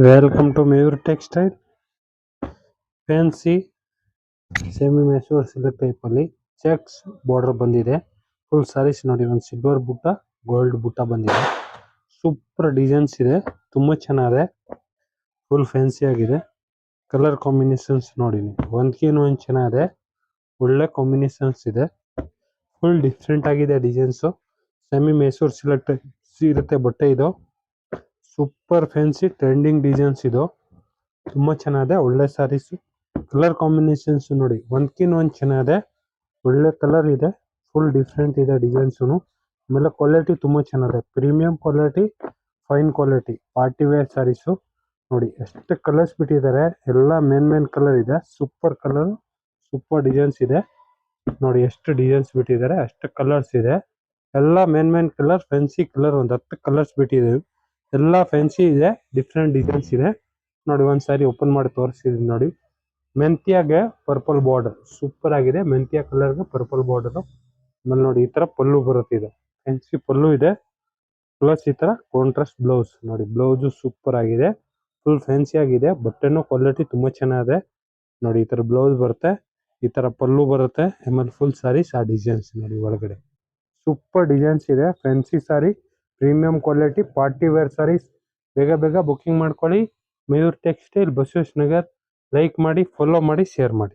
Welcome to Mayur textile. Fancy semi Mysore silk type ಅಲ್ಲಿ checks border ಬಂದಿದೆ. Full sarees ನೋಡಿ, ಒಂದು ಸಿಲ್ವರ್ ಬುಟ್ಟ, ಗೋಲ್ಡ್ ಬುಟ್ಟ ಬಂದಿದೆ. ಸೂಪರ್ ಡಿಸೈನ್ಸ್ ಇದೆ, ತುಂಬಾ ಚೆನ್ನಾಗಿದೆ. ಫುಲ್ ಫ್ಯಾನ್ಸಿ ಆಗಿದೆ. ಕಲರ್ ಕಾಂಬಿನೇಷನ್ಸ್ ನೋಡಿ, ಒಂದ್ಕಿಂತ ಒಂದ್ ಚೆನ್ನಾಗಿದೆ. ಒಳ್ಳೆ ಕಾಂಬಿನೇಷನ್ಸ್ ಇದೆ. ಫುಲ್ ಡಿಫ್ರೆಂಟ್ ಆಗಿದೆ ಡಿಸೈನ್ಸ್. ಸೆಮಿ ಮೆಸೂರ್ ಸಿಲ್ಕ್ ಇರುತ್ತೆ ಬಟ್ಟೆ ಇದು. ಸೂಪರ್ ಫ್ಯಾನ್ಸಿ ಟ್ರೆಂಡಿಂಗ್ ಡಿಸೈನ್ಸ್ ಇದು. ತುಂಬಾ ಚೆನ್ನಾಗಿದೆ, ಒಳ್ಳೆ ಸಾರೀಸ್. ಕಲರ್ ಕಾಂಬಿನೇಷನ್ಸ್ ನೋಡಿ, ಒಂದ್ಕಿಂತ ಒಂದ್ ಚೆನ್ನಾಗಿದೆ. ಒಳ್ಳೆ ಕಲರ್ ಇದೆ, ಫುಲ್ ಡಿಫ್ರೆಂಟ್ ಇದೆ ಡಿಸೈನ್ಸ್. ಆಮೇಲೆ ಕ್ವಾಲಿಟಿ ತುಂಬಾ ಚೆನ್ನಾಗಿದೆ, premium quality, fine quality, party wear saris ನೋಡಿ. ಎಷ್ಟು ಕಲರ್ಸ್ ಬಿಟ್ಟಿದ್ದಾರೆ, ಎಲ್ಲ ಮೇನ್ ಕಲರ್ ಇದೆ. ಸೂಪರ್ ಕಲರ್, ಸೂಪರ್ ಡಿಸೈನ್ಸ್ ಇದೆ ನೋಡಿ. ಎಷ್ಟು ಡಿಸೈನ್ಸ್ ಬಿಟ್ಟಿದ್ದಾರೆ, ಅಷ್ಟು ಕಲರ್ಸ್ ಇದೆ. ಎಲ್ಲ ಮೇನ್ ಕಲರ್, ಫ್ಯಾನ್ಸಿ ಕಲರ್ ಒಂದು 10 ಕಲರ್ಸ್ ಬಿಟ್ಟಿದ್ದೀವಿ. ಎಲ್ಲ ಫ್ಯಾನ್ಸಿ ಇದೆ, ಡಿಫ್ರೆಂಟ್ ಡಿಸೈನ್ಸ್ ಇದೆ ನೋಡಿ. ಒಂದ್ ಸಾರಿ ಓಪನ್ ಮಾಡಿ ತೋರಿಸ್ತಿದ್ದೀನಿ ನೋಡಿ. ಮೆಂತ್ಯಾಗೆ ಪರ್ಪಲ್ ಬಾರ್ಡರ್ ಸೂಪರ್ ಆಗಿದೆ. ಮೆಂತ್ಯ ಕಲರ್ಗೆ ಪರ್ಪಲ್ ಬಾರ್ಡರ್. ಆಮೇಲೆ ನೋಡಿ, ಈ ತರ ಪಲ್ಲು ಬರುತ್ತೆ. ಫ್ಯಾನ್ಸಿ ಪಲ್ಲು ಇದೆ, ಪ್ಲಸ್ ಈ ತರ ಕಾಂಟ್ರಾಸ್ಟ್ ಬ್ಲೌಸ್ ನೋಡಿ. ಬ್ಲೌಸ್ ಸೂಪರ್ ಆಗಿದೆ, ಫುಲ್ ಫ್ಯಾನ್ಸಿ ಆಗಿದೆ. ಬಟ್ಟೆನೂ ಕ್ವಾಲಿಟಿ ತುಂಬಾ ಚೆನ್ನಾಗಿದೆ ನೋಡಿ. ಈ ತರ ಬ್ಲೌಸ್ ಬರುತ್ತೆ, ಈ ತರ ಪಲ್ಲು ಬರುತ್ತೆ. ಆಮೇಲೆ ಫುಲ್ ಸಾರೀಸ್ ಆ ಡಿಸೈನ್ಸ್ ನೋಡಿ. ಒಳಗಡೆ ಸೂಪರ್ ಡಿಸೈನ್ಸ್ ಇದೆ. Fancy saree, premium quality, party wear sarees. ಬೇಗ ಬುಕಿಂಗ್ ಮಾಡ್ಕೊಳ್ಳಿ. ಮಯೂರ್ ಟೆಕ್ಸ್ಟೈಲ್, ಬಸವೇಶ್ವರ ನಗರ್. ಲೈಕ್ ಮಾಡಿ, ಫಾಲೋ ಮಾಡಿ, ಶೇರ್ ಮಾಡಿ.